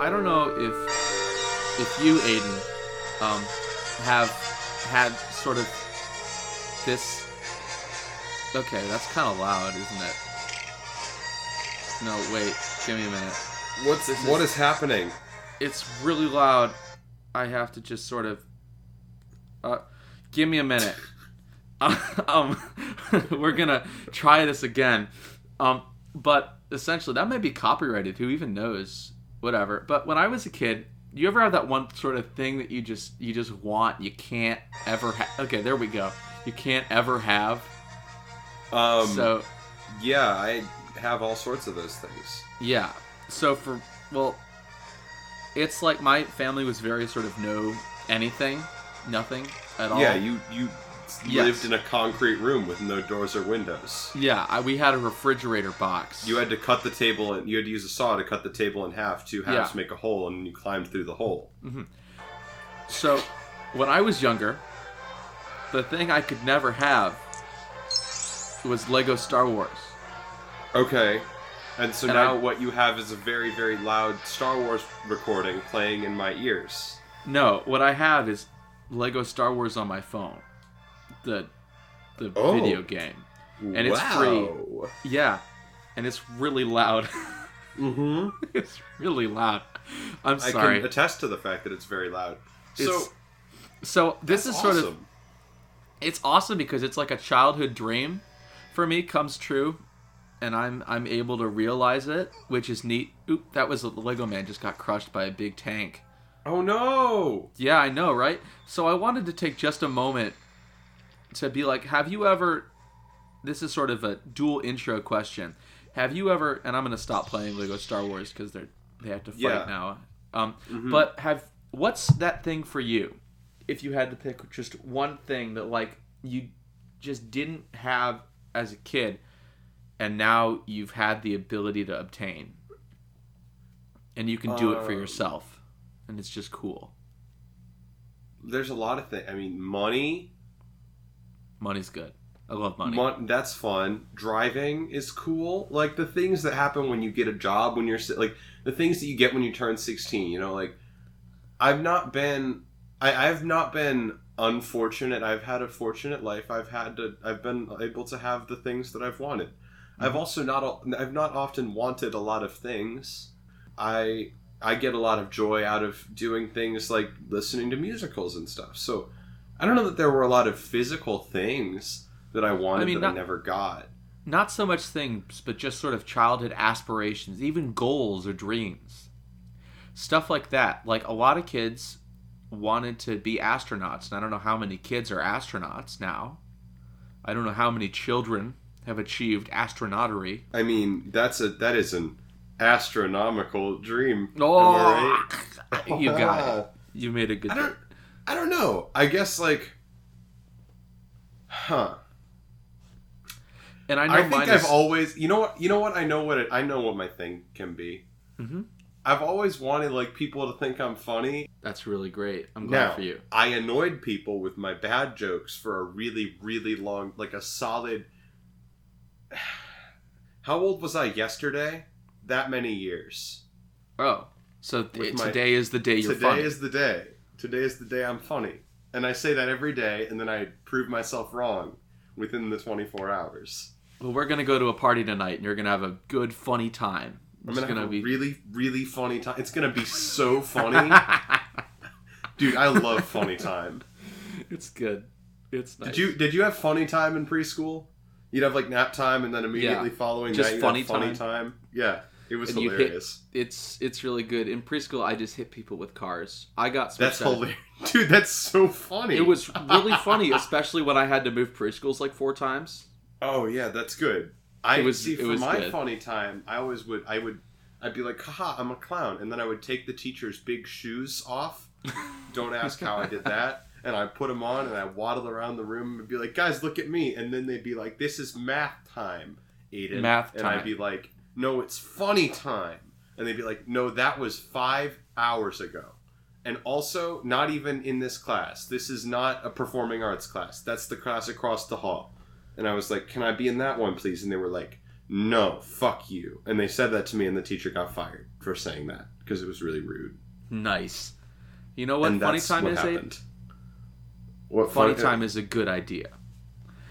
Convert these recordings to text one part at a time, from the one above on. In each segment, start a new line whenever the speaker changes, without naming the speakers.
I don't know if you, Aiden, have had sort of this. Okay, that's kind of loud, isn't it? No, wait. Give me a minute.
What is happening?
It's really loud. I have to just sort of. Give me a minute. We're gonna try this again. But essentially, that may be copyrighted. Who even knows? Whatever. But when I was a kid, you ever have that one sort of thing that you just want, you can't ever have? Okay, there we go. You can't ever have. So.
Yeah, I have all sorts of those things.
Yeah. So it's like my family was very sort of nothing at all.
Yeah, you lived in a concrete room with no doors or windows.
Yeah, we had a refrigerator box.
You had to cut the table, and you had to use a saw to cut the table in half. Two halves make a hole, and you climbed through the hole.
Mm-hmm. So, when I was younger, the thing I could never have was Lego Star Wars.
Okay. And so now what you have is a very, very loud Star Wars recording playing in my ears.
No, what I have is Lego Star Wars on my phone. The video game. And it's free. Yeah. And it's really loud.
Mm-hmm.
It's really loud. I'm sorry.
I can attest to the fact that it's very loud.
So this is
awesome.
sort of... It's awesome because it's like a childhood dream for me comes true. And I'm able to realize it, which is neat. Oop, that was a Lego man just got crushed by a big tank.
Oh no!
Yeah, I know, right? So I wanted to take just a moment to be like, have you ever... This is sort of a dual intro question. Have you ever... And I'm going to stop playing Lego Star Wars because they have to fight now. But what's that thing for you? If you had to pick just one thing that like you just didn't have as a kid... And now you've had the ability to obtain. And you can do it for yourself. And it's just cool.
There's a lot of things. I mean, money.
Money's good. I love money.
That's fun. Driving is cool. Like, the things that happen when you get a job, when you're... Like, the things that you get when you turn 16, you know? Like, I've not been unfortunate. I've had a fortunate life. I've been able to have the things that I've wanted. I've not often wanted a lot of things. I get a lot of joy out of doing things like listening to musicals and stuff. So I don't know that there were a lot of physical things that I wanted I never got.
Not so much things, but just sort of childhood aspirations, even goals or dreams. Stuff like that. Like a lot of kids wanted to be astronauts, and I don't know how many kids are astronauts now. I don't know how many children have achieved astronautery.
I mean, that is an astronomical dream.
Oh, am I right? You got it. You made a good.
I don't know. I guess like,
And I
think I've always, you know what, I know what my thing can be. Mm-hmm. I've always wanted like people to think I'm funny.
That's really great. I'm glad for you.
I annoyed people with my bad jokes for a really, really long, like a solid. How old was I yesterday? That many years.
Oh, so today is the day you're funny.
Today is the day. Today is the day I'm funny. And I say that every day, and then I prove myself wrong within the 24 hours.
Well, we're going to go to a party tonight, and you're going to have a good, funny time.
I'm going to have a really, really funny time. It's going to be so funny. Dude, I love funny time.
It's good. It's nice.
Did you have funny time in preschool? You'd have like nap time, and then immediately following
just
that, you'd
funny
have funny time. Yeah, it was
and
hilarious.
It's really good. In preschool, I just hit people with cars. I got
that's hilarious, dude. That's so funny.
It was really funny, especially when I had to move preschools like 4 times.
Oh yeah, that's good. For my
good.
funny time, I'd be like, haha, I'm a clown, and then I would take the teacher's big shoes off. Don't ask how I did that. And I put them on, and I waddle around the room and be like, guys, look at me. And then they'd be like, this is math time, Aiden.
Math time.
And I'd be like, no, it's funny time. And they'd be like, no, that was 5 hours ago. And also, not even in this class. This is not a performing arts class. That's the class across the hall. And I was like, can I be in that one, please? And they were like, no, fuck you. And they said that to me, and the teacher got fired for saying that because it was really rude.
Nice. You know what
And
funny
that's
time
what
is,
happened.
Abe?
What
Funny time is a good idea.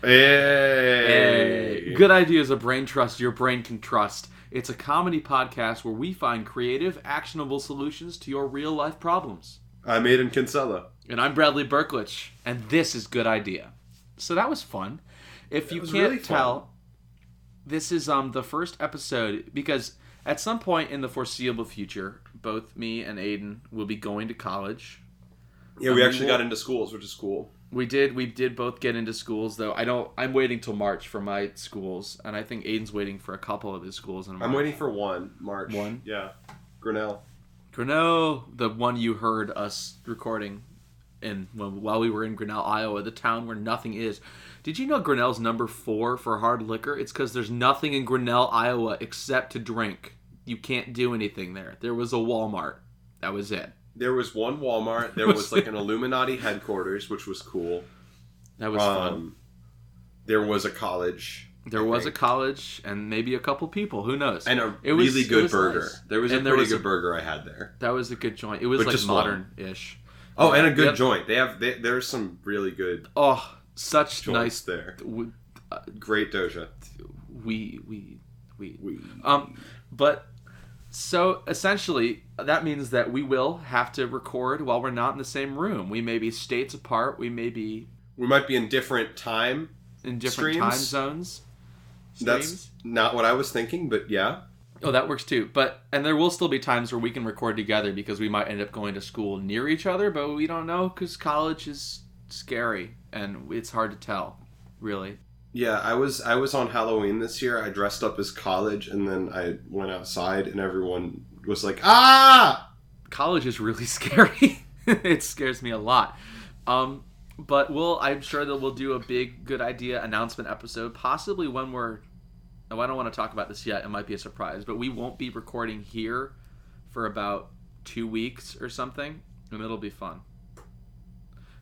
Hey.
Good idea is a brain trust your brain can trust. It's a comedy podcast where we find creative, actionable solutions to your real-life problems.
I'm Aiden Kinsella.
And I'm Bradley Berklich, and this is Good Idea. So that was fun. If you can't
really
tell, this is the first episode, because at some point in the foreseeable future, both me and Aiden will be going to college.
Yeah, we actually got into schools, which is cool.
We did both get into schools, though. I'm waiting till March for my schools, and I think Aiden's waiting for a couple of his schools in March.
I'm waiting for March.
One?
Yeah. Grinnell,
the one you heard us recording while we were in Grinnell, Iowa, the town where nothing is. Did you know Grinnell's number 4 for hard liquor? It's because there's nothing in Grinnell, Iowa except to drink. You can't do anything there. There was a Walmart. That was it.
There was one Walmart. There was like an Illuminati headquarters, which was cool.
That was fun.
There was a college.
There was a college and maybe a couple people. Who knows?
And a really good burger.
Nice.
There was a pretty good burger I had there.
That was a good joint. It was like modern-ish.
Oh, and a good joint. There's some really good.
Oh, such nice
there. Great doja.
But so essentially that means that we will have to record while we're not in the same room. We may be states apart. We might be
in different time
time zones.
That's not what I was thinking, but yeah.
Oh, that works too. And there will still be times where we can record together because we might end up going to school near each other, but we don't know because college is scary and it's hard to tell, really.
Yeah, I was on Halloween this year. I dressed up as college, and then I went outside, and everyone was like, "Ah!"
College is really scary. It scares me a lot. But I'm sure that we'll do a big Good Idea announcement episode, possibly when we're... Oh, I don't want to talk about this yet. It might be a surprise, but we won't be recording here for about 2 weeks or something, and it'll be fun.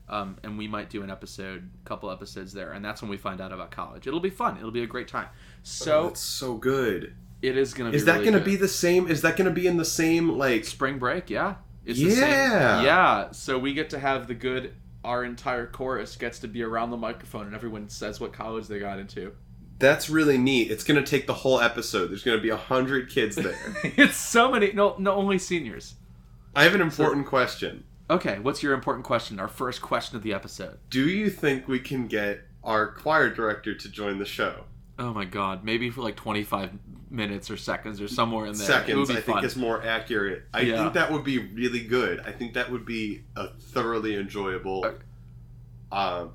And we might do a couple episodes there, and that's when we find out about college. It'll be fun. It'll be a great time. So
it's so good.
It is going to be.
Is that going to be the same? Is that going to be in the same like
spring break? Yeah. It's
the
same. Yeah. So we get to have our entire chorus gets to be around the microphone, and everyone says what college they got into.
That's really neat. It's going to take the whole episode. There's going to be 100 kids there.
It's so many. No, only seniors.
I have an important question.
Okay, what's your important question? Our first question of the episode.
Do you think we can get our choir director to join the show?
Oh my god, maybe for like 25 minutes or seconds or somewhere in there.
Seconds, I think is more accurate. I think that would be really good. I think that would be a thoroughly enjoyable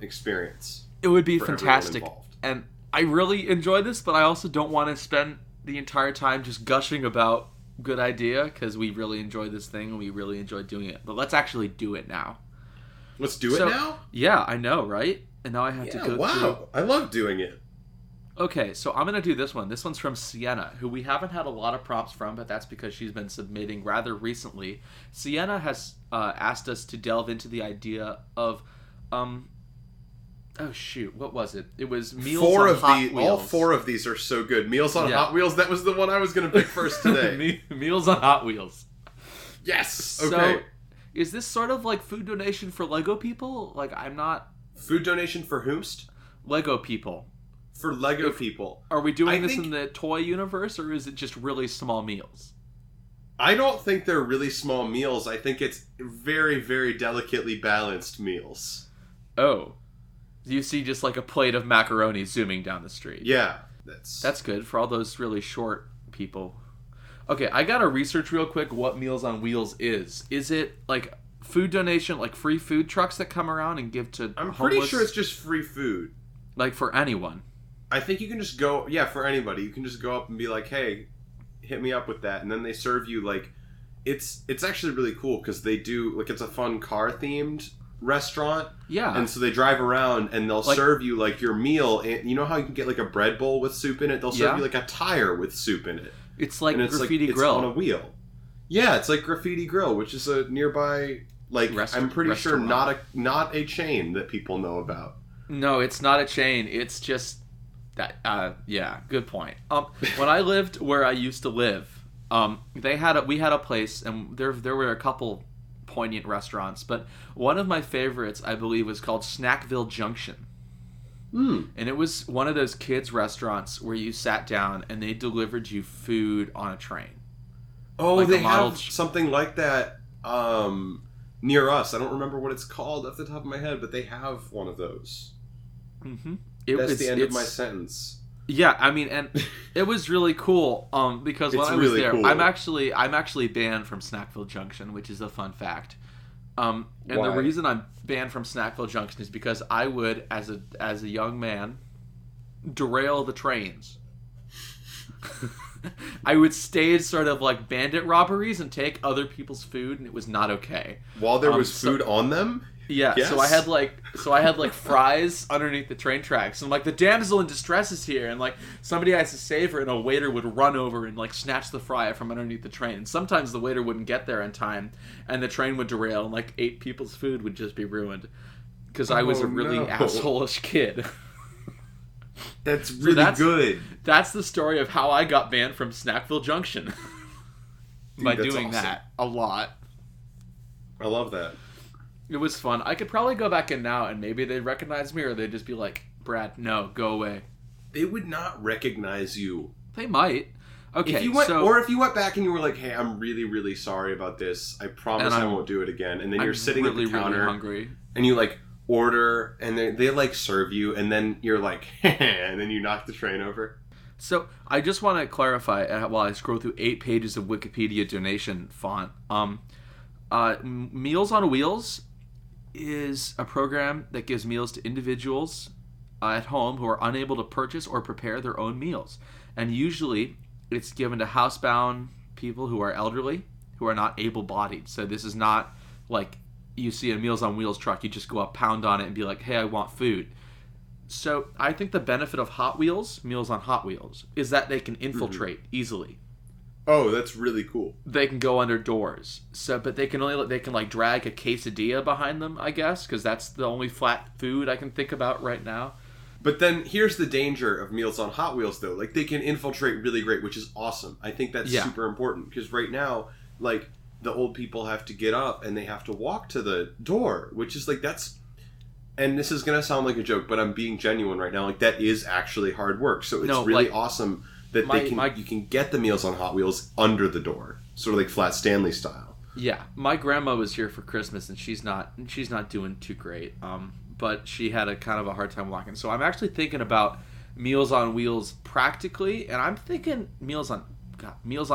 experience.
It would be fantastic. And I really enjoy this, but I also don't want to spend the entire time just gushing about Good Idea, because we really enjoy this thing and we really enjoy doing it. But let's actually do it now.
Let's do it now?
Yeah, I know, right? And now I have to go
through. I love doing it.
Okay, so I'm going to do this one. This one's from Sienna, who we haven't had a lot of prompts from, but that's because she's been submitting rather recently. Sienna has asked us to delve into the idea of... Oh shoot! What was it? It was Meals on Hot Wheels.
All 4 of these are so good. Meals on Hot Wheels. That was the one I was going to pick first today.
Meals on Hot Wheels.
Yes.
Okay.
So,
is this sort of like food donation for Lego people? Like, I'm not.
Food donation for whomst?
Lego people.
For Lego people.
Are we doing this in the toy universe, or is it just really small meals?
I don't think they're really small meals. I think it's very, very delicately balanced meals.
Oh. You see just like a plate of macaroni zooming down the street.
Yeah.
That's good for all those really short people. Okay, I gotta research real quick what Meals on Wheels is. Is it like food donation, like free food trucks that come around and give to
I'm
homeless?
Pretty sure it's just free food.
Like for anyone?
I think you can just go, for anybody. You can just go up and be like, hey, hit me up with that. And then they serve you like, it's actually really cool because they do, like it's a fun car themed restaurant.
Yeah.
And so they drive around and they'll serve you like your meal. And you know how you can get like a bread bowl with soup in it? They'll serve you like a tire with soup in it.
It's like Graffiti Grill.
It's on a wheel. Yeah, it's like Graffiti Grill, which is a nearby, like, I'm pretty sure not a chain that people know about.
No, it's not a chain. It's just Yeah, good point. When I lived where I used to live, we had a place, and there were a couple poignant restaurants, but one of my favorites, I believe, was called Snackville Junction. And it was one of those kids' restaurants where you sat down and they delivered you food on a train.
Oh,
Like
they
a model
have something like that near us. I don't remember what it's called off the top of my head, but they have one of those.
Mm-hmm.
That's the end of my sentence.
Yeah, I mean, and it was really cool because when
It's
I was
really
there,
cool.
I'm actually banned from Snackville Junction, which is a fun fact. And
Why?
the reason I'm banned from Snackville Junction is because I would, as a young man, derail the trains. I would stage sort of like bandit robberies and take other people's food, and it was not okay.
While there was food on them?
Yeah,
Yes.
so I had like fries underneath the train tracks, and like the damsel in distress is here, and like somebody has to save her, and a waiter would run over and like snatch the fry from underneath the train. And sometimes the waiter wouldn't get there in time, and the train would derail, and like 8 people's food would just be ruined because I was a really asshole-ish kid.
That's really good.
That's the story of how I got banned from Snackville Junction. By
that's
doing
awesome.
that a lot.
I love that.
It was fun. I could probably go back in now and maybe they'd recognize me, or they'd just be like, Brad, no, go away.
They would not recognize you.
They might. Okay,
If you went back and you were like, hey, I'm really, really sorry about this. I promise I won't do it again. And then you're sitting
really,
at the counter.
really hungry.
And you like order and they like serve you and then you're like, and then you knock the train over.
So I just want to clarify while I scroll through 8 pages of Wikipedia donation font. Meals on Wheels is a program that gives meals to individuals at home who are unable to purchase or prepare their own meals. And usually it's given to housebound people who are elderly, who are not able-bodied. So this is not like you see a Meals on Wheels truck, you just go up, pound on it, and be like, hey, I want food. So I think the benefit of Hot Wheels, Meals on Hot Wheels, is that they can infiltrate easily.
Oh, that's really cool.
They can go under doors. But they can like drag a quesadilla behind them, I guess, because that's the only flat food I can think about right now.
But then here's the danger of Meals on Hot Wheels, though. Like, they can infiltrate really great, which is awesome. I think that's super important because right now, like, the old people have to get up and they have to walk to the door, which is like, that's... And this is going to sound like a joke, but I'm being genuine right now. Like, that is actually hard work. So it's really awesome that you can get the Meals on Hot Wheels under the door. Sort of like Flat Stanley style.
Yeah. My grandma was here for Christmas, and she's not doing too great. But she had a kind of a hard time walking. So I'm actually thinking about Meals on Wheels practically, and I'm thinking Meals on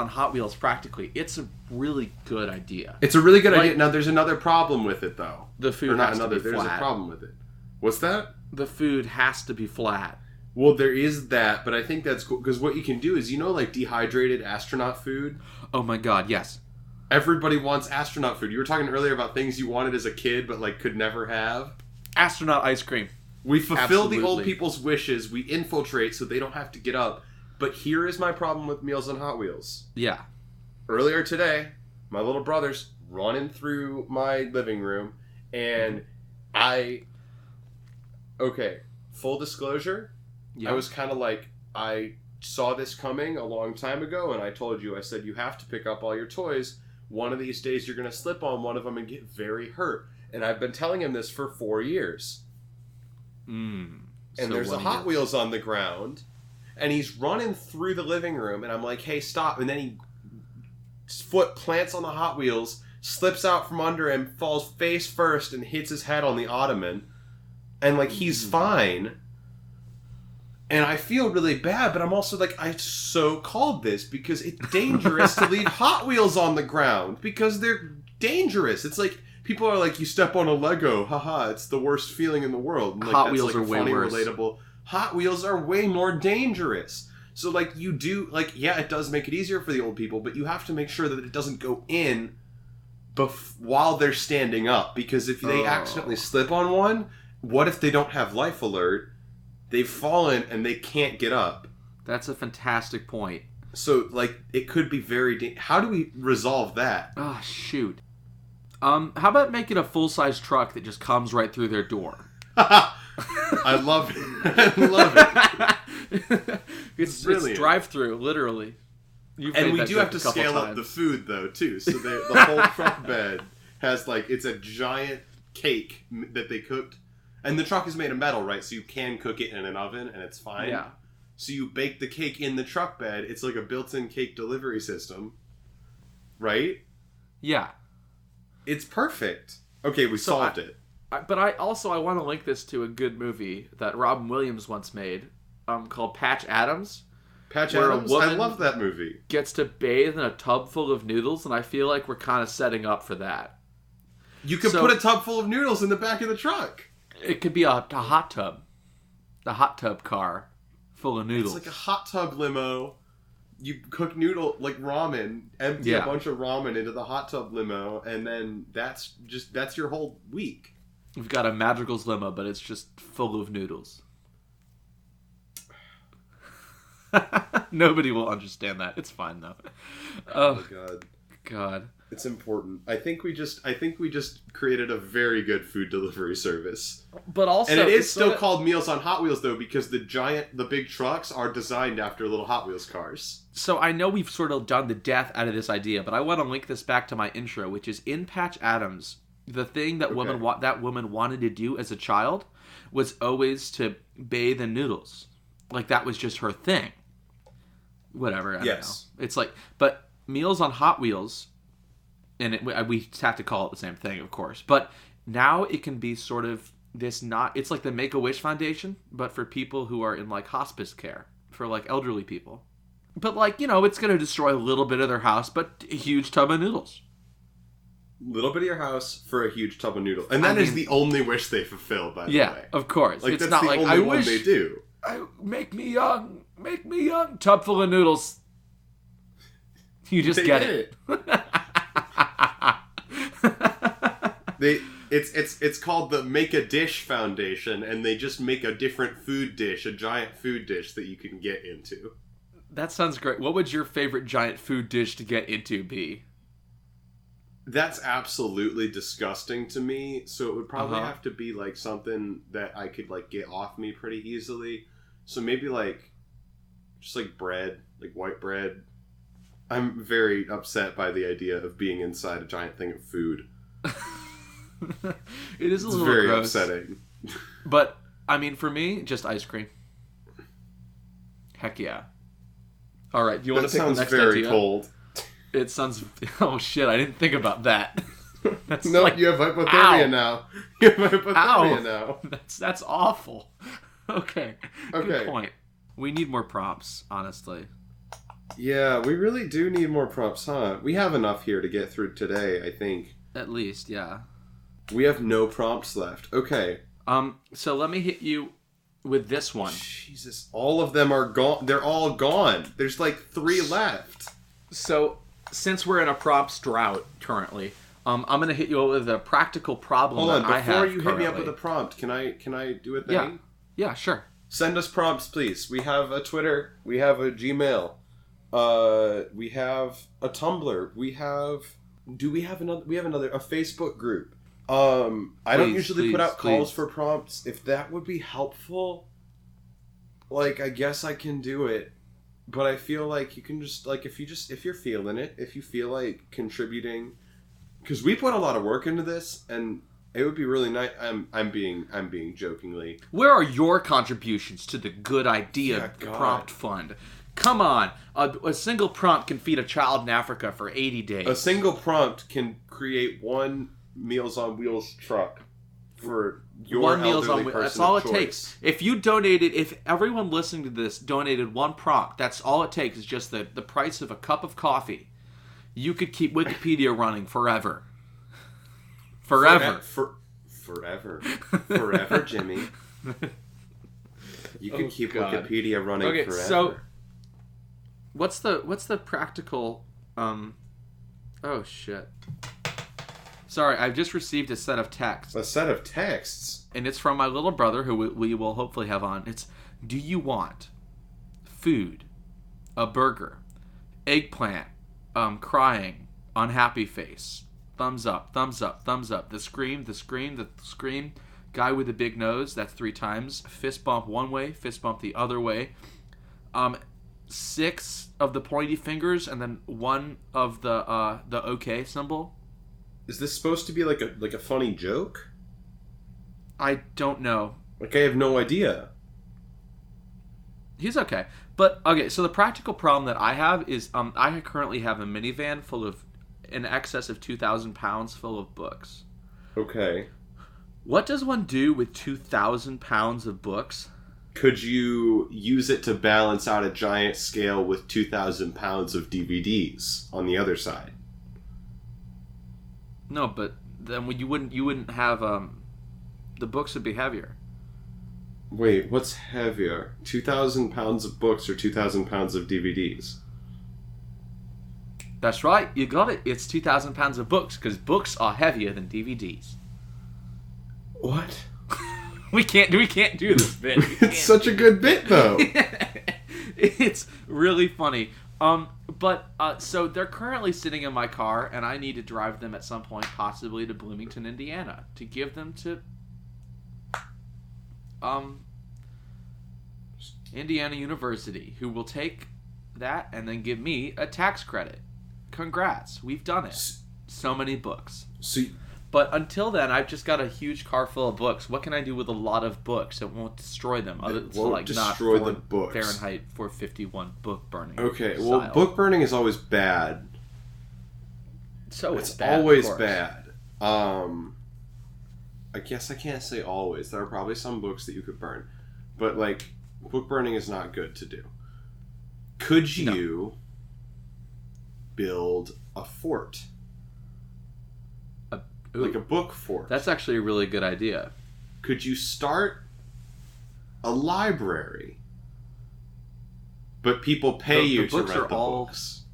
Hot Wheels practically. It's a really good idea.
It's a really good idea. Now, there's another problem with it, though.
The food has to be flat.
There's a problem with it. What's that?
The food has to be flat.
Well, there is that, but I think that's cool, because what you can do is, like dehydrated astronaut food?
Oh my god, yes.
Everybody wants astronaut food. You were talking earlier about things you wanted as a kid, but like could never have.
Astronaut ice cream.
We fulfill the old people's wishes. We infiltrate so they don't have to get up. But here is my problem with Meals on Hot Wheels.
Yeah.
Earlier today, my little brother's running through my living room, and okay, full disclosure, I was kind of like, I saw this coming a long time ago, and I told you, I said, you have to pick up all your toys. One of these days you're going to slip on one of them and get very hurt. And I've been telling him this for 4 years. And there's a Hot Wheels on the ground, and he's running through the living room, and I'm like, hey, stop. And then his foot plants on the Hot Wheels, slips out from under him, falls face first, and hits his head on the ottoman. And, like, he's fine. And I feel really bad, but I'm also like, I so called this because it's dangerous to leave Hot Wheels on the ground because they're dangerous. It's like, people are like, you step on a Lego, haha, it's the worst feeling in the world. And like,
Hot Wheels are way worse.
Relatable. Hot Wheels are way more dangerous. So, like, you do, like, yeah, it does make it easier for the old people, but you have to make sure that it doesn't go in while they're standing up, because if they accidentally slip on one, what if they don't have life alert? They've fallen and they can't get up.
That's a fantastic point.
So, like, it could be very... How do we resolve that?
Oh, shoot. How about making a full-size truck that just comes right through their door?
I love it. I love it.
It's
brilliant.
drive-through, literally.
And we do have to scale up the food, though, too. So the whole truck bed has, like, it's a giant cake that they cooked. And the truck is made of metal, right? So you can cook it in an oven, and it's fine.
Yeah.
So you bake the cake in the truck bed. It's like a built-in cake delivery system. Right?
Yeah.
It's perfect. Okay, we solved it.
But I want to link this to a good movie that Robin Williams once made called Patch Adams.
Patch
where
Adams?
a woman
I love that movie.
Gets to bathe in a tub full of noodles, and I feel like we're kind of setting up for that.
You could put a tub full of noodles in the back of the truck.
It could be a hot tub. The hot tub car full of noodles.
It's like a hot tub limo. You cook like ramen, empty a bunch of ramen into the hot tub limo, and then that's your whole week.
We've got a Madrigal's limo, but it's just full of noodles. Nobody will understand that. It's fine though.
Oh my
God.
It's important. I think we just created a very good food delivery service.
But also,
and it is still called Meals on Hot Wheels though, because the big trucks are designed after little Hot Wheels cars.
So I know we've sort of done the death out of this idea, but I want to link this back to my intro, which is in Patch Adams. The thing that woman wanted to do as a child was always to bathe in noodles. Like that was just her thing. Whatever. I don't know. It's like, but Meals on Hot Wheels, and we have to call it the same thing, of course. But now it can be sort of it's like the Make-A-Wish Foundation, but for people who are in like hospice care, for like elderly people. But like, it's going to destroy a little bit of their house, but a huge tub of noodles.
Little bit of your house for a huge tub of noodles. And that is the only wish they fulfill, by the way.
Yeah, of course.
Like,
it's
that's
not
the
like,
only
I
one
wish
they do.
Make me young, tub full of noodles. You just get it.
It's called the Make-A-Dish Foundation, and they just make a different food dish, a giant food dish that you can get into.
That sounds great. What would your favorite giant food dish to get into be?
That's absolutely disgusting to me, so it would probably have to be like something that I could like get off me pretty easily. So maybe like just like bread, like white bread. I'm very upset by the idea of being inside a giant thing of food.
It is a little
very
gross.
upsetting.
But I mean, for me, just ice cream. Heck yeah. All right, do you want to pick the next idea?
That sounds very cold.
It sounds... Oh, shit, I didn't think about that.
That's no, like, you have hypothermia now. You have hypothermia now.
That's awful. Okay. Good point. We need more prompts, honestly.
Yeah, we really do need more prompts, huh? We have enough here to get through today, I think.
At least, yeah.
We have no prompts left. Okay.
So let me hit you with this one.
Jesus, all of them are gone. They're all gone. There's like 3 left.
So, since we're in a prompts drought currently, I'm going to hit you with a practical problem that I have.
Hold on, before you
currently.
hit me up with a prompt, can I do a thing?
Yeah, sure.
Send us prompts, please. We have a Twitter. We have a Gmail. We have a Tumblr. We have a Facebook group. I don't usually put out calls for prompts. If that would be helpful, like, I guess I can do it. But I feel like you can just, like, if you're feeling it, if you feel like contributing, because we put a lot of work into this, and it would be really nice. I'm being jokingly.
Where are your contributions to the good idea prompt fund? Come on, a single prompt can feed a child in Africa for 80 days.
A single prompt can create one Meals on Wheels truck for your elderly person.
That's all
of
it
choice.
takes. If everyone listening to this donated one prompt, that's all it takes is just the price of a cup of coffee. You could keep Wikipedia running forever. Forever.
Forever, Jimmy. You could keep Wikipedia running forever.
So what's the practical oh shit. Sorry, I've just received a set of texts.
A set of texts?
And it's from my little brother, who we will hopefully have on. It's, do you want food, a burger, eggplant, crying, unhappy face, thumbs up, thumbs up, thumbs up, the scream, guy with the big nose, that's 3 times, fist bump one way, fist bump the other way, 6 of the pointy fingers and then 1 of the OK symbol.
Is this supposed to be like a funny joke?
I don't know.
Like, I have no idea.
He's okay. But, okay, so the practical problem that I have is I currently have a minivan full of, in excess of 2,000 pounds full of books.
Okay.
What does one do with 2,000 pounds of books?
Could you use it to balance out a giant scale with 2,000 pounds of DVDs on the other side?
No, but then you wouldn't have, the books would be heavier.
Wait, what's heavier? 2,000 pounds of books or 2,000 pounds of DVDs?
That's right, you got it. It's 2,000 pounds of books, because books are heavier than DVDs.
What?
We can't do this bit.
It's such a good bit, though.
It's really funny. So they're currently sitting in my car, and I need to drive them at some point, possibly to Bloomington, Indiana, to give them to Indiana University, who will take that and then give me a tax credit. Congrats, we've done it. So many books. But until then, I've just got a huge car full of books. What can I do with a lot of books? It won't destroy them.
It won't destroy the books.
Fahrenheit 451 book burning.
Okay, well, book burning is always bad.
So
it's
bad,
always bad. I guess I can't say always. There are probably some books that you could burn. But, like, book burning is not good to do. Could you build a fort? Like a book fort.
That's actually a really good idea.
Could you start a library? But people pay you to read the books.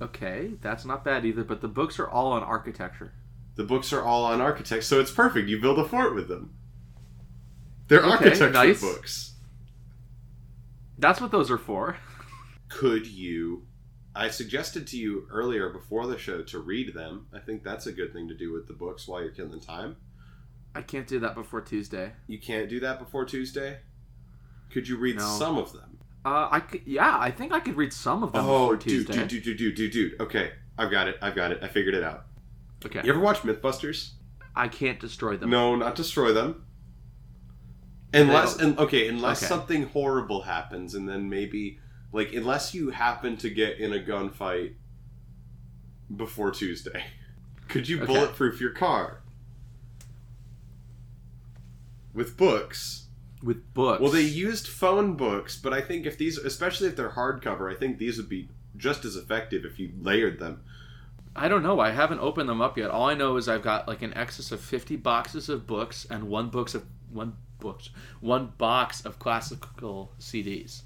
Okay, that's not bad either, but the books are all on architecture.
The books are all on architecture, so it's perfect. You build a fort with them. They're architecture books.
That's what those are for.
Could you... I suggested to you earlier before the show to read them. I think that's a good thing to do with the books while you're killing time.
I can't do that before Tuesday.
You can't do that before Tuesday? Could you read some of them?
I think I could read some of them before Tuesday.
Dude. Okay, I've got it. I figured it out.
Okay.
You ever watch Mythbusters?
I can't destroy them.
No, not destroy them. Unless something horrible happens, and then maybe... Like, unless you happen to get in a gunfight before Tuesday, could you bulletproof your car? With books.
With books.
Well, they used phone books, but I think if these, especially if they're hardcover, I think these would be just as effective if you layered them.
I don't know. I haven't opened them up yet. All I know is I've got like an excess of 50 boxes of books and one box of classical CDs.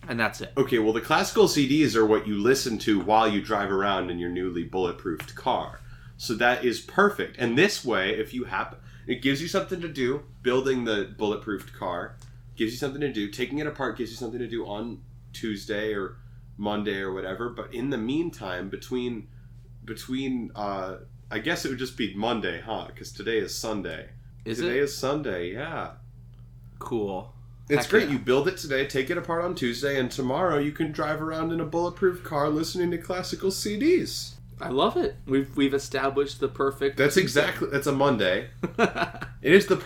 And that's it.
Okay, well, the classical CDs are what you listen to while you drive around in your newly bulletproofed car. So that is perfect. And this way, if you happen... It gives you something to do. Building the bulletproofed car gives you something to do. Taking it apart gives you something to do on Tuesday or Monday or whatever. But in the meantime, between I guess it would just be Monday, huh? Because today is Sunday. Today is Sunday, yeah.
Cool.
It's great. Yeah. You build it today, take it apart on Tuesday, and tomorrow you can drive around in a bulletproof car listening to classical CDs.
I love it. We've established the perfect...
That's a Monday. It is the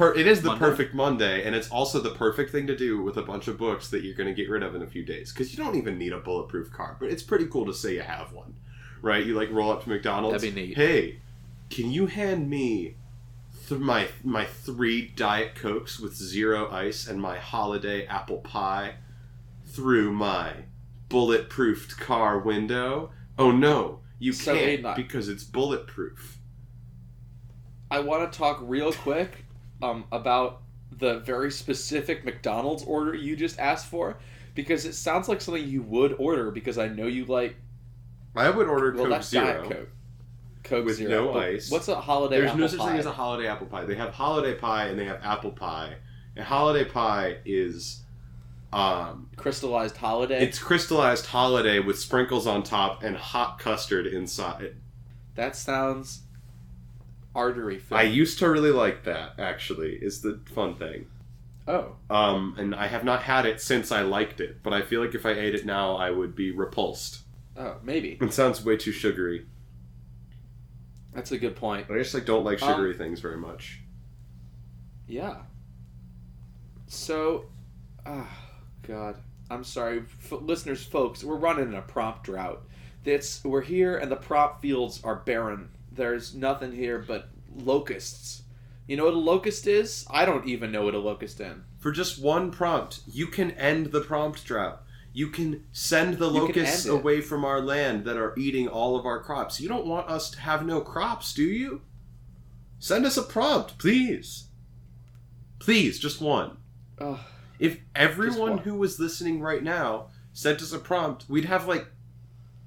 perfect Monday, and it's also the perfect thing to do with a bunch of books that you're going to get rid of in a few days. Because you don't even need a bulletproof car, but it's pretty cool to say you have one. Right? You like roll up to McDonald's.
That'd be neat.
Hey, can you hand me my 3 Diet Cokes with 0 ice and my holiday apple pie through my bulletproofed car window? Oh no, you can't because it's bulletproof.
I want to talk real quick about the very specific McDonald's order you just asked for, because it sounds like something you would order, because I know you like...
I would order Coke Zero.
Diet Coke. Coke
with
Zero.
No ice.
What's a holiday apple pie?
There's no such thing as a holiday apple pie. They have holiday pie and they have apple pie. And holiday pie is...
crystallized holiday?
It's crystallized holiday with sprinkles on top and hot custard inside.
That sounds artery filled.
I used to really like that, actually, is the fun thing.
Oh.
And I have not had it since I liked it, but I feel like if I ate it now, I would be repulsed.
Oh, maybe.
It sounds way too sugary.
That's a good point.
I just don't like sugary things very much.
Yeah. So, God, I'm sorry, listeners, folks. We're running a prompt drought. We're here, and the prompt fields are barren. There's nothing here but locusts. You know what a locust is? I don't even know what a locust is.
For just one prompt, you can end the prompt drought. You can send the locusts away from our land that are eating all of our crops. You don't want us to have no crops, do you? Send us a prompt, please. Please, just one. If everyone who was listening right now sent us a prompt, we'd have like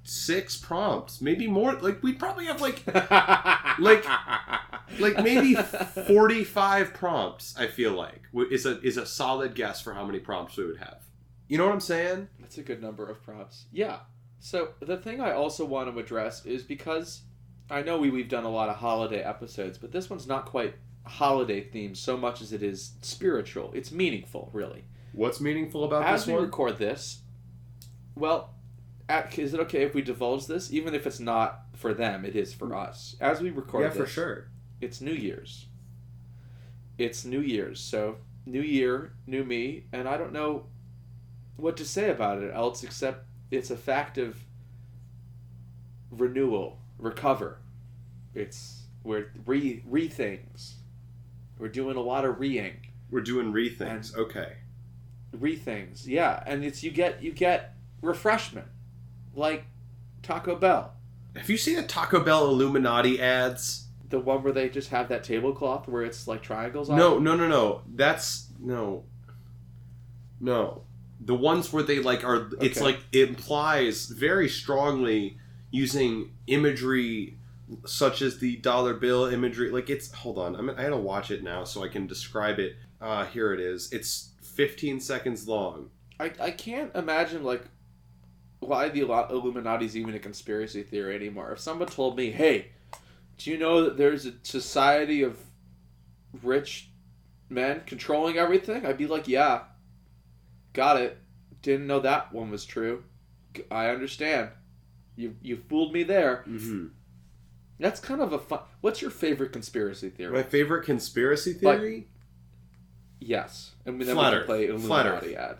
6 prompts, maybe more. Like we'd probably have like maybe 45 prompts. I feel like is a solid guess for how many prompts we would have. You know what I'm saying?
That's a good number of prompts. Yeah. So the thing I also want to address is because I know we've done a lot of holiday episodes, but this one's not quite holiday themed so much as it is spiritual. It's meaningful, really.
What's meaningful about
this one? As we record this, well, is it okay if we divulge this? Even if it's not for them, it is for us. As we record this,
for sure.
It's New Year's. It's New Year's, so new year, new me, and I don't know what to say about it else except it's a fact of renewal, recover. We're re-things. We're doing a lot of re-ing.
We're doing re-things. Okay.
Re-things, yeah. And you get refreshment. Like Taco Bell.
Have you seen the Taco Bell Illuminati ads?
The one where they just have that tablecloth where it's like triangles on
No,
it?
no. That's... No. The ones where they like are... Okay. It's like... It implies very strongly using imagery such as the dollar bill imagery. Like it's... Hold on. I gotta watch it now so I can describe it. Here it is. It's 15 seconds long.
I can't imagine like why the Illuminati's even a conspiracy theory anymore. If someone told me, hey, do you know that there's a society of rich men controlling everything? I'd be like, yeah, got it. Didn't know that one was true. I understand. You fooled me there.
Mm-hmm.
That's kind of a fun... What's your favorite conspiracy theory?
My favorite conspiracy theory?
Yes. And then we can play Illuminati ad.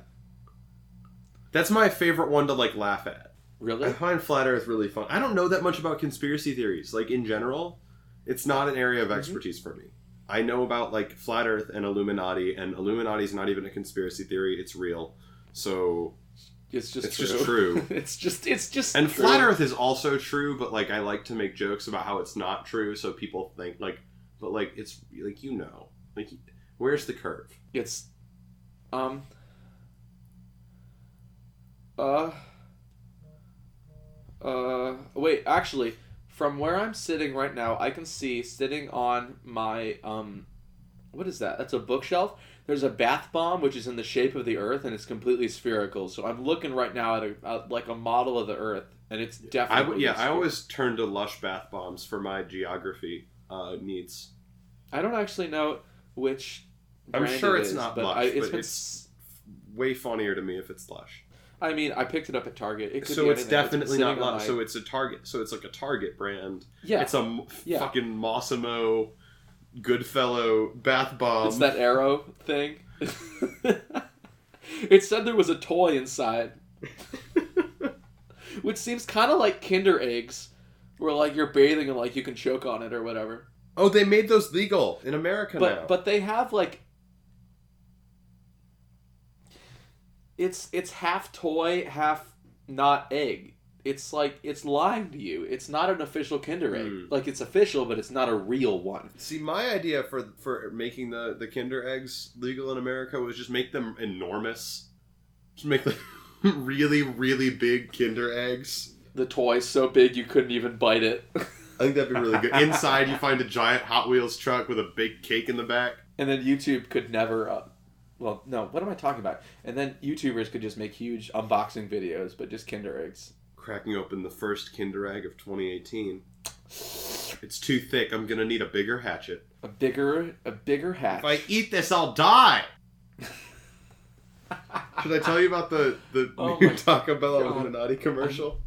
That's my favorite one to like laugh at.
Really?
I find Flat Earth really fun. I don't know that much about conspiracy theories. Like in general, it's not an area of expertise for me. I know about like Flat Earth and Illuminati is not even a conspiracy theory. It's real. So
it's just
true.
it's just
and
true.
Flat Earth is also true, but like I like to make jokes about how it's not true, so people think like, but like it's like like where's the curve?
It's wait, actually, from where I'm sitting right now, I can see sitting on my what is that? That's a bookshelf. There's a bath bomb which is in the shape of the Earth and it's completely spherical. So I'm looking right now at like a model of the Earth, and it's definitely.
I always turn to Lush bath bombs for my geography needs.
I don't actually know which.
I'm sure it's
is,
not
but
Lush, but it's way funnier to me if it's Lush.
I mean, I picked it up at Target. It could
so
be
it's definitely not Lush.
My...
So it's a Target. So it's like a Target brand.
Yeah.
It's a fucking Mossimo Goodfellow bath bomb.
It's that arrow thing. It said there was a toy inside. Which seems kind of like Kinder Eggs. Where like you're bathing and like you can choke on it or whatever.
Oh, they made those legal in America now.
But they have like... It's half toy, half not egg. It's like, it's lying to you. It's not an official Kinder Egg. Like, it's official, but it's not a real one.
See, my idea for making the Kinder Eggs legal in America was just make them enormous. Just make them really, really big Kinder Eggs.
The toy's so big you couldn't even bite it.
I think that'd be really good. Inside, you find a giant Hot Wheels truck with a big cake in the back.
And then YouTube could never... well, no, what am I talking about? And then YouTubers could just make huge unboxing videos, but just Kinder Eggs.
Cracking open the first Kinder Egg of 2018. It's too thick. I'm gonna need a bigger hatchet.
A bigger hatch.
If I eat this, I'll die! Should I tell you about the
Oh
new
my
Taco Bell
God.
Illuminati commercial?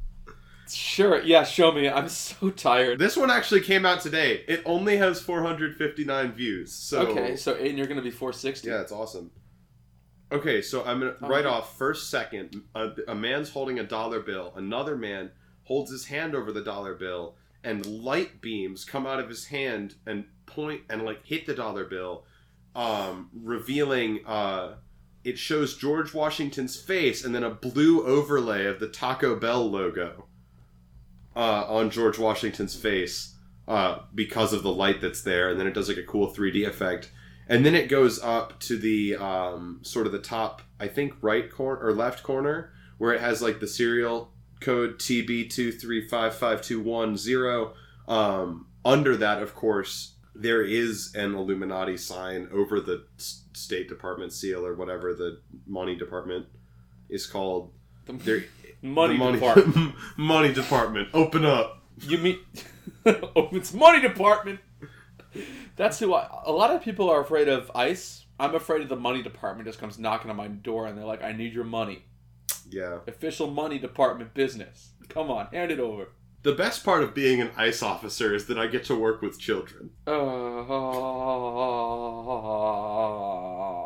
Sure, yeah, show me. I'm so tired.
This one actually came out today. It only has 459 views. So
Okay, so Aiden, you're gonna be 460.
yeah, it's awesome. Okay, so I'm gonna right off first second. A man's holding a dollar bill. Another man holds his hand over the dollar bill, and light beams come out of his hand and point and like hit the dollar bill, revealing. It shows George Washington's face and then a blue overlay of the Taco Bell logo on George Washington's face because of the light that's there, and then it does like a cool 3D effect. And then it goes up to the sort of the top, I think, right corner or left corner, where it has like the serial code TB2355210. Under that, of course, there is an Illuminati sign over the State Department seal or whatever the money department is called.
Money department.
Money department. Open up.
You mean... oh, it's money department! That's who a lot of people are afraid of ICE. I'm afraid of the money department just comes knocking on my door and they're like, I need your money.
Yeah.
Official money department business. Come on, hand it over.
The best part of being an ICE officer is that I get to work with children. I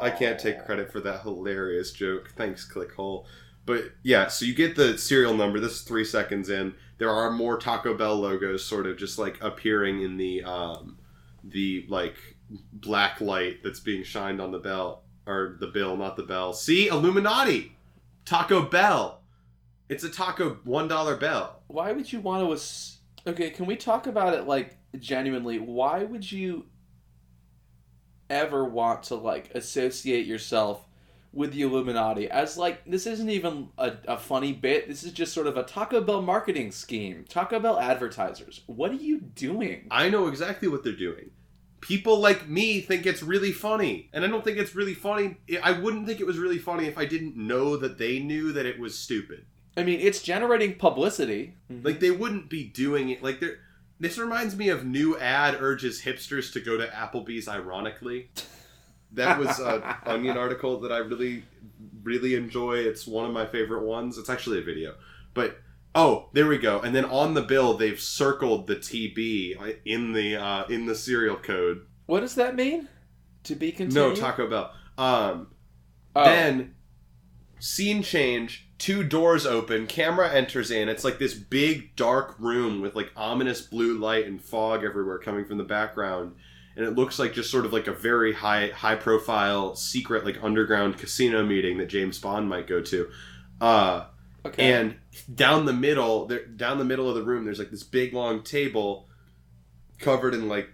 can't take credit for that hilarious joke. Thanks, Clickhole. But yeah, so you get the serial number. This is 3 seconds in. There are more Taco Bell logos sort of just like appearing in the like black light that's being shined on the bell. Or the bill, not the bell. See? Illuminati! Taco Bell! It's a taco $1 bell.
Why would you want to... Okay, can we talk about it, like, genuinely? Why would you ever want to, like, associate yourself with the Illuminati? As, like, this isn't even a funny bit. This is just sort of a Taco Bell marketing scheme. Taco Bell advertisers. What are you doing?
I know exactly what they're doing. People like me think it's really funny. And I don't think it's really funny. I wouldn't think it was really funny if I didn't know that they knew that it was stupid.
I mean, it's generating publicity.
Like, they wouldn't be doing it. Like, this reminds me of new ad urges hipsters to go to Applebee's, ironically. That was an Onion article that I really, really enjoy. It's one of my favorite ones. It's actually a video. But, oh, there we go. And then on the bill, they've circled the TB in the serial code.
What does that mean? To be continued?
No, Taco Bell. Then, scene change. 2 doors open, camera enters in. It's like this big dark room with like ominous blue light and fog everywhere coming from the background. And it looks like just sort of like a very high profile secret like underground casino meeting that James Bond might go to. Okay. And down the middle of the room there's like this big long table covered in like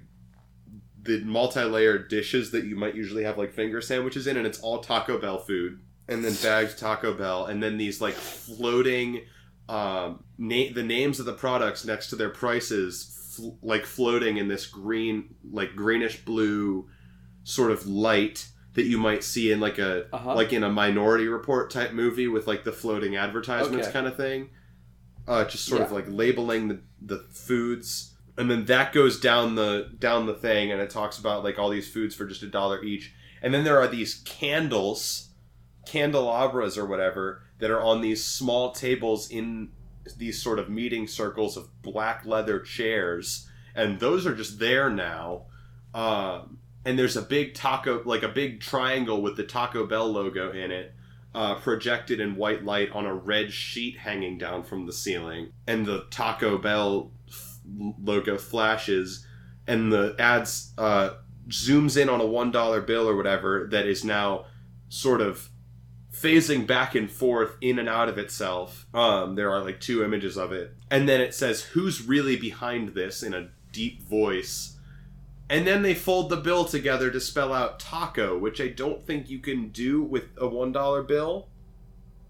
the multi-layered dishes that you might usually have like finger sandwiches in, and it's all Taco Bell food. And then bagged Taco Bell, and then these like floating, the names of the products next to their prices, like floating in this green, like greenish blue, sort of light that you might see in like a like in a Minority Report type movie with like the floating advertisements kind of thing. Just sort of like labeling the foods, and then that goes down the thing, and it talks about like all these foods for just $1 each, and then there are these candelabras or whatever that are on these small tables in these sort of meeting circles of black leather chairs, and those are just there now. And there's a big big triangle with the Taco Bell logo in it, projected in white light on a red sheet hanging down from the ceiling, and the Taco Bell logo flashes, and the ads zooms in on a $1 bill or whatever that is now sort of phasing back and forth in and out of itself. There are like 2 images of it. And then it says, who's really behind this, in a deep voice. And then they fold the bill together to spell out taco, which I don't think you can do with a $1 bill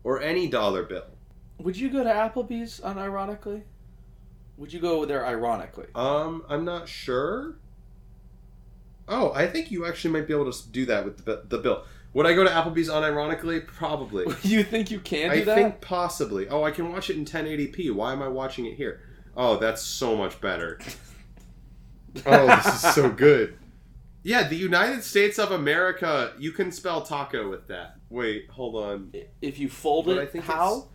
or any dollar bill.
Would you go to Applebee's unironically? Would you go there ironically?
I'm not sure. Oh, I think you actually might be able to do that with the bill. Would I go to Applebee's unironically? Probably.
You think you can do that?
I think possibly. Oh, I can watch it in 1080p. Why am I watching it here? Oh, that's so much better. Oh, this is so good. Yeah, the United States of America, you can spell taco with that. Wait, hold on.
If you fold
But
it,
I think
how?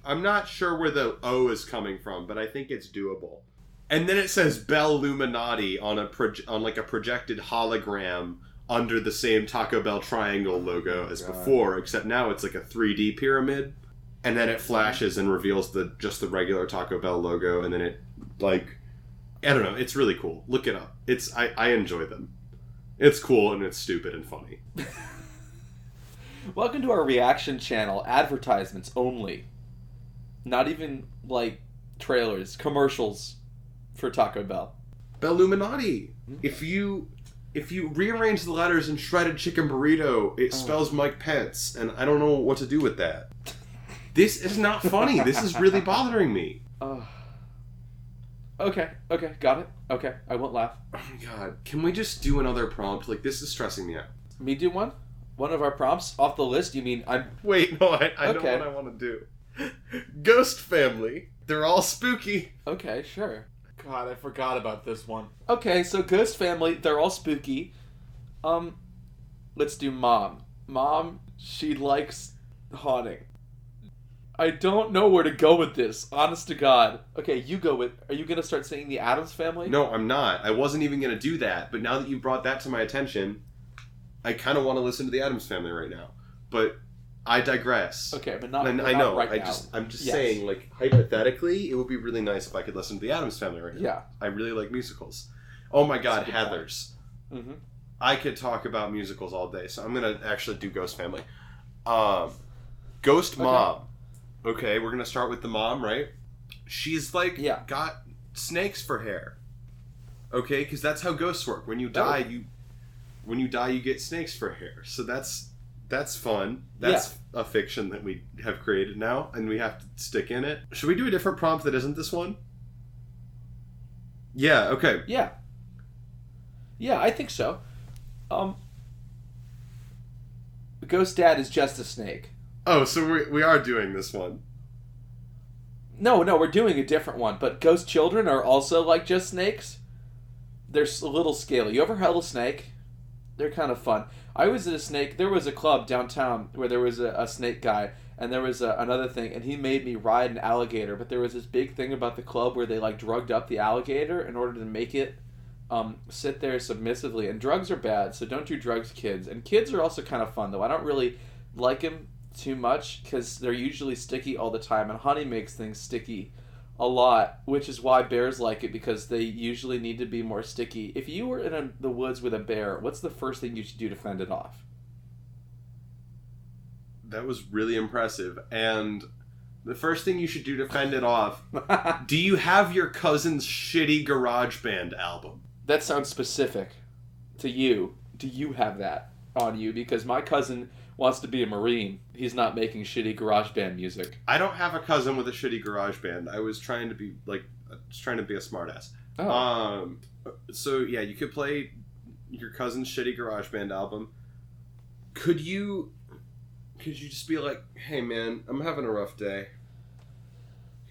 I'm not sure where the O is coming from, but I think it's doable. And then it says Belluminati on on like a projected hologram under the same Taco Bell triangle logo as before, except now it's like a 3D pyramid. And then it flashes and reveals just the regular Taco Bell logo, and then it, like, I don't know, it's really cool. Look it up. I enjoy them. It's cool and it's stupid and funny.
Welcome to our reaction channel. Advertisements only. Not even, like, trailers. Commercials for Taco Bell.
Belluminati. If you rearrange the letters in shredded chicken burrito, it spells Mike Pence, and I don't know what to do with that. This is not funny. This is really bothering me.
Okay, got it. Okay, I won't laugh.
Oh my god. Can we just do another prompt? Like, this is stressing me out.
Me do one? One of our prompts? Off the list? You mean I'm...
Wait, no, I know
Okay.
what I want to do. Ghost family. They're all spooky.
Okay, sure.
God, I forgot about this one.
Okay, so Ghost Family, they're all spooky. Let's do Mom. Mom, she likes haunting. I don't know where to go with this, honest to God. Okay, you go with... Are you going to start singing the Addams Family?
No, I'm not. I wasn't even going to do that, but now that you brought that to my attention, I kind of want to listen to the Addams Family right now. But I digress.
Okay, but not,
And
not
I know.
right now.
I'm just
Yes.
saying, like, hypothetically, it would be really nice if I could listen to the Addams Family right now.
Yeah.
I really like musicals. Oh my god,
That's a good point.
Heathers.
Mm-hmm.
I could talk about musicals all day, so I'm going to actually do Ghost Family. Ghost Mom. Okay, we're going to start with the mom, right? She's, like, got snakes for hair. Okay, because that's how ghosts work. When you die, you get snakes for hair. So that's fun. That's a fiction that we have created now, and we have to stick in it. Should we do a different prompt that isn't this one? Yeah, okay.
Yeah. Yeah, I think so. Ghost Dad is just a snake.
Oh, so we are doing this one.
No, we're doing a different one. But ghost children are also like just snakes. They're a little scaly. You ever held a snake? They're kind of fun. I was at a snake. There was a club downtown where there was a snake guy, and there was another thing, and he made me ride an alligator. But there was this big thing about the club where they like drugged up the alligator in order to make it sit there submissively. And drugs are bad, so don't do drugs, kids. And kids are also kind of fun, though. I don't really like them too much because they're usually sticky all the time, and honey makes things sticky a lot, which is why bears like it, because they usually need to be more sticky. If you were in the woods with a bear, what's the first thing you should do to fend it off?
That was really impressive. And the first thing you should do to fend it off, do you have your cousin's shitty garage band album?
That sounds specific to you. Do you have that on you? Because my cousin wants to be a Marine. He's not making shitty garage band music.
I don't have a cousin with a shitty garage band. I was trying to be a smartass.
Oh.
So yeah, you could play your cousin's shitty garage band album. Could you just be like, "Hey man, I'm having a rough day."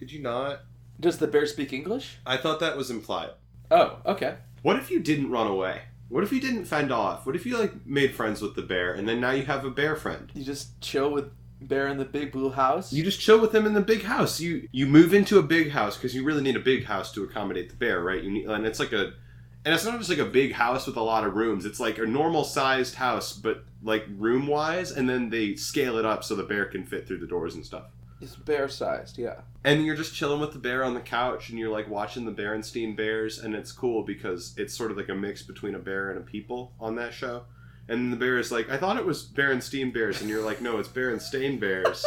Could you not?
Does the bear speak English?
I thought that was implied.
Oh, okay.
What if you didn't run away? What if you didn't fend off? What if you like made friends with the bear and then now you have a bear friend?
You just chill with bear in the big blue house?
You just chill with him in the big house. You move into a big house because you really need a big house to accommodate the bear, right? And it's not just like a big house with a lot of rooms. It's like a normal sized house, but like room wise, and then they scale it up so the bear can fit through the doors and stuff.
It's bear-sized, yeah.
And you're just chilling with the bear on the couch, and you're like watching the Berenstein Bears, and it's cool because it's sort of like a mix between a bear and a people on that show. And the bear is like, I thought it was Berenstein Bears, and you're like, no, it's Berenstain Bears.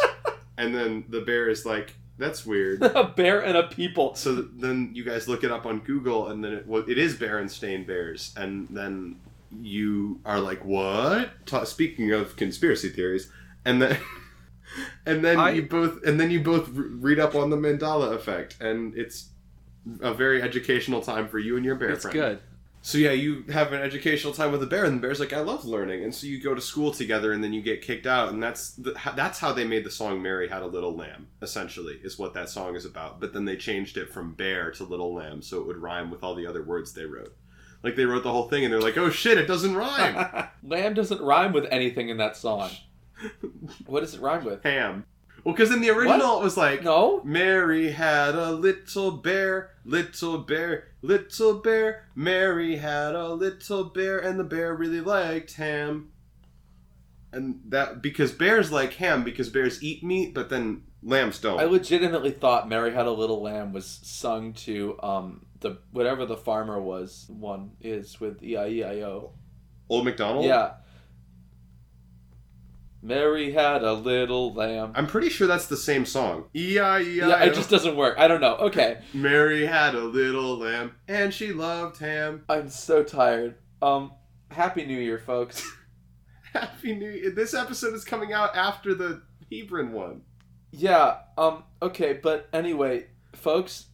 And then the bear is like, that's weird.
A bear and a people.
So then you guys look it up on Google, and then it is Berenstain Bears, and then you are like, what? Speaking of conspiracy theories, and then. And then you both read up on the Mandela effect, and it's a very educational time for you and your bear friend.
It's good.
So yeah, you have an educational time with the bear, and the bear's like, I love learning, and so you go to school together, and then you get kicked out, and that's how they made the song "Mary Had a Little Lamb." Essentially, is what that song is about. But then they changed it from bear to little lamb, so it would rhyme with all the other words they wrote. Like they wrote the whole thing and they're like, oh shit, it doesn't rhyme.
Lamb doesn't rhyme with anything in that song. What does it rhyme with?
Ham. Well, because in the original it was like,
No.
Mary had a little bear, little bear, little bear. Mary had a little bear, and the bear really liked ham. And that, because bears like ham, because bears eat meat, but then lambs don't.
I legitimately thought Mary Had a Little Lamb was sung to the whatever the farmer was one is with E-I-E-I-O.
Old MacDonald?
Yeah. Mary had a little lamb.
I'm pretty sure that's the same song. E-I-E-I-O.
Yeah, it just doesn't work. I don't know. Okay.
Mary had a little lamb, and she loved ham.
I'm so tired. Happy New Year, folks.
Happy New Year. This episode is coming out after the Hebron one.
Yeah, okay, but anyway, folks,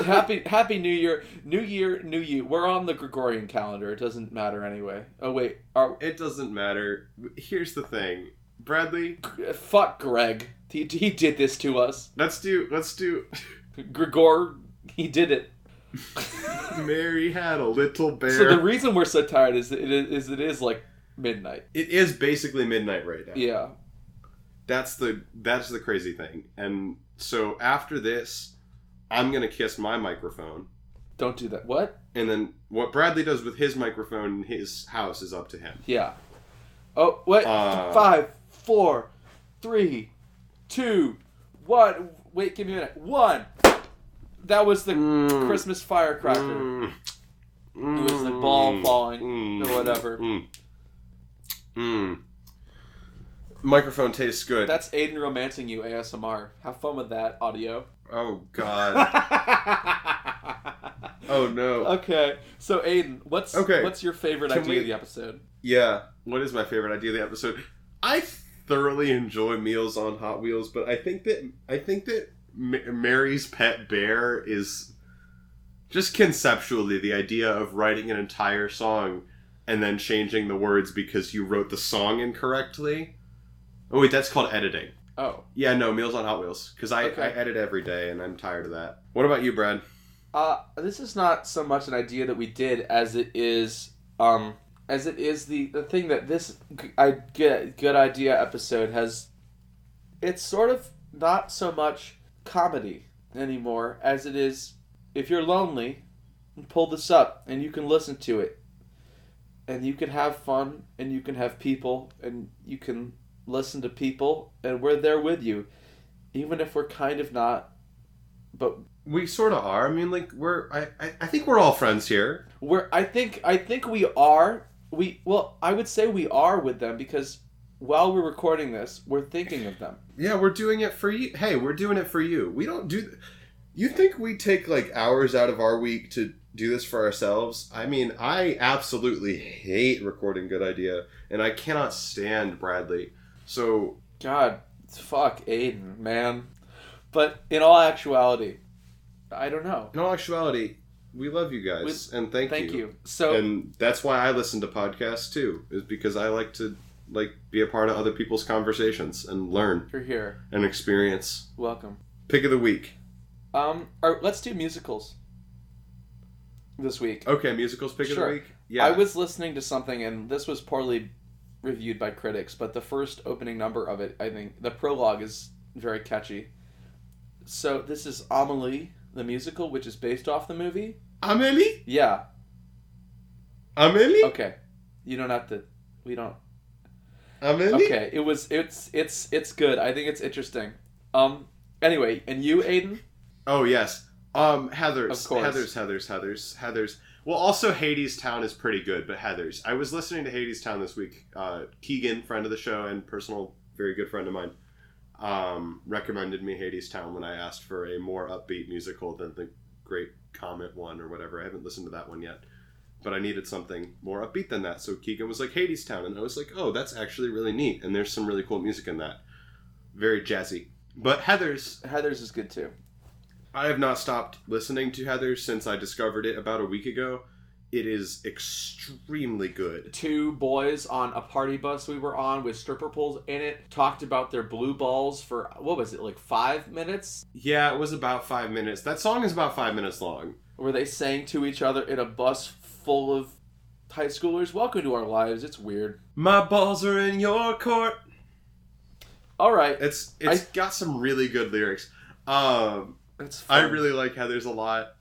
happy New Year. New Year, new you. We're on the Gregorian calendar. It doesn't matter anyway. Oh, wait.
It doesn't matter. Here's the thing. Bradley.
Fuck Greg. He did this to us.
Let's do
Gregor, he did it.
Mary had a little bear.
So the reason we're so tired is it is like midnight.
It is basically midnight right now.
Yeah.
That's the crazy thing. And so after this, I'm going to kiss my microphone.
Don't do that. What?
And then what Bradley does with his microphone in his house is up to him.
Yeah. Oh, wait. 5, 4, 3, 2, 1. Wait, give me a minute. 1. That was the Christmas firecracker. It was the ball falling or whatever.
Microphone tastes good.
That's Aiden romancing you ASMR. Have fun with that audio.
Oh, God. Oh, no.
Okay, so Aiden, what's your favorite idea of the episode?
Yeah, what is my favorite idea of the episode? I thoroughly enjoy Meals on Hot Wheels, but I think that Mary's pet bear is just conceptually the idea of writing an entire song and then changing the words because you wrote the song incorrectly. Oh wait, that's called editing.
Oh.
Yeah, no, Meals on Hot Wheels. Because I edit every day and I'm tired of that. What about you, Brad?
This is not so much an idea that we did as it is the thing that this good idea episode has. It's sort of not so much comedy anymore as it is. If you're lonely, pull this up and you can listen to it, and you can have fun, and you can have people, and you can listen to people, and we're there with you, even if we're kind of not. But
we sort of are. I mean, like I think we're all friends here.
I think we are. I would say we are with them because while we're recording this, we're thinking of them.
Yeah, we're doing it for you. Hey, we're doing it for you. We don't do. You think we take like hours out of our week to do this for ourselves? I mean, I absolutely hate recording Good Idea, and I cannot stand Bradley. So
God, fuck Aiden, man. But in all actuality, I don't know.
In all actuality, we love you guys, and thank you.
Thank you. So,
and that's why I listen to podcasts too, is because I like to be a part of other people's conversations and learn.
You're here.
And experience.
Welcome.
Pick of the week.
Let's do musicals this week.
Okay, musicals pick of the week? Yeah.
I was listening to something, and this was poorly reviewed by critics, but the first opening number of it, I think, the prologue is very catchy. So this is Amélie, the musical, which is based off the movie.
Amélie?
Yeah.
Amélie?
Okay. You don't have to... We don't...
Amélie?
Okay, it's good. I think it's interesting. Anyway, and you, Aiden?
Oh, yes. Heathers.
Of course.
Heathers. Well, also Hades Town is pretty good, but Heathers. I was listening to Hades Town this week. Keegan, friend of the show and personal, very good friend of mine, recommended me Hades Town when I asked for a more upbeat musical than the Great Comet one or whatever. I haven't listened to that one yet. But I needed something more upbeat than that. So Keegan was like, Hades Town. And I was like, oh, that's actually really neat. And there's some really cool music in that. Very jazzy. But Heathers
is good too.
I have not stopped listening to Heathers since I discovered it about a week ago. It is extremely good.
2 boys on a party bus we were on with stripper poles in it talked about their blue balls for, what was it, like 5 minutes?
Yeah, it was about 5 minutes. That song is about 5 minutes long.
Where they sang to each other in a bus full of high schoolers. Welcome to our lives. It's weird.
My balls are in your court.
All right.
It's got some really good lyrics.
It's fun.
I really like Heathers a lot.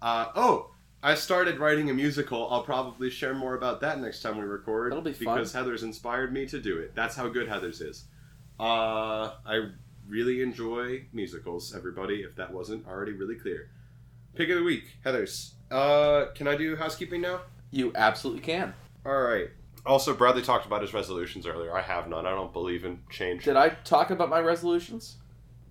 I started writing a musical. I'll probably share more about that next time we record.
That'll be fun.
Because Heathers inspired me to do it. That's how good Heathers is. I really enjoy musicals, everybody, if that wasn't already really clear. Pick of the week, Heathers. Can I do housekeeping now?
You absolutely can.
Alright. Also, Bradley talked about his resolutions earlier. I have none. I don't believe in change.
Did I talk about my resolutions?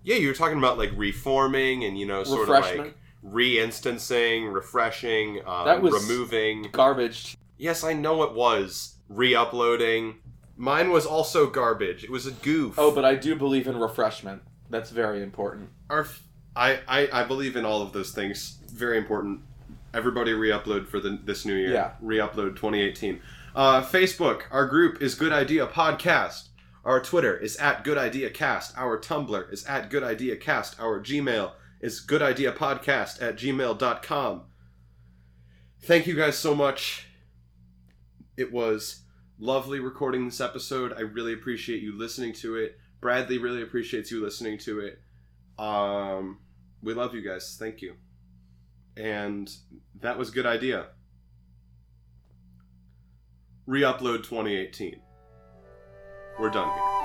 Yeah, you were talking about, like, reforming and, sort of, like, re-instancing, refreshing,
that was
removing.
Garbage.
Yes, I know it was. Re-uploading. Mine was also garbage. It was a goof.
Oh, but I do believe in refreshment. That's very important.
I believe in all of those things. Very important. Everybody re-upload for this new year.
Yeah.
Re-upload 2018. Facebook, our group is Good Idea Podcast. Our Twitter is @GoodIdeaCast. Our Tumblr is @GoodIdeaCast. Our Gmail is goodideapodcast@gmail.com. Thank you guys so much. It was lovely recording this episode. I really appreciate you listening to it. Bradley really appreciates you listening to it. We love you guys. Thank you. And that was Good Idea. Re-upload 2018. We're done here.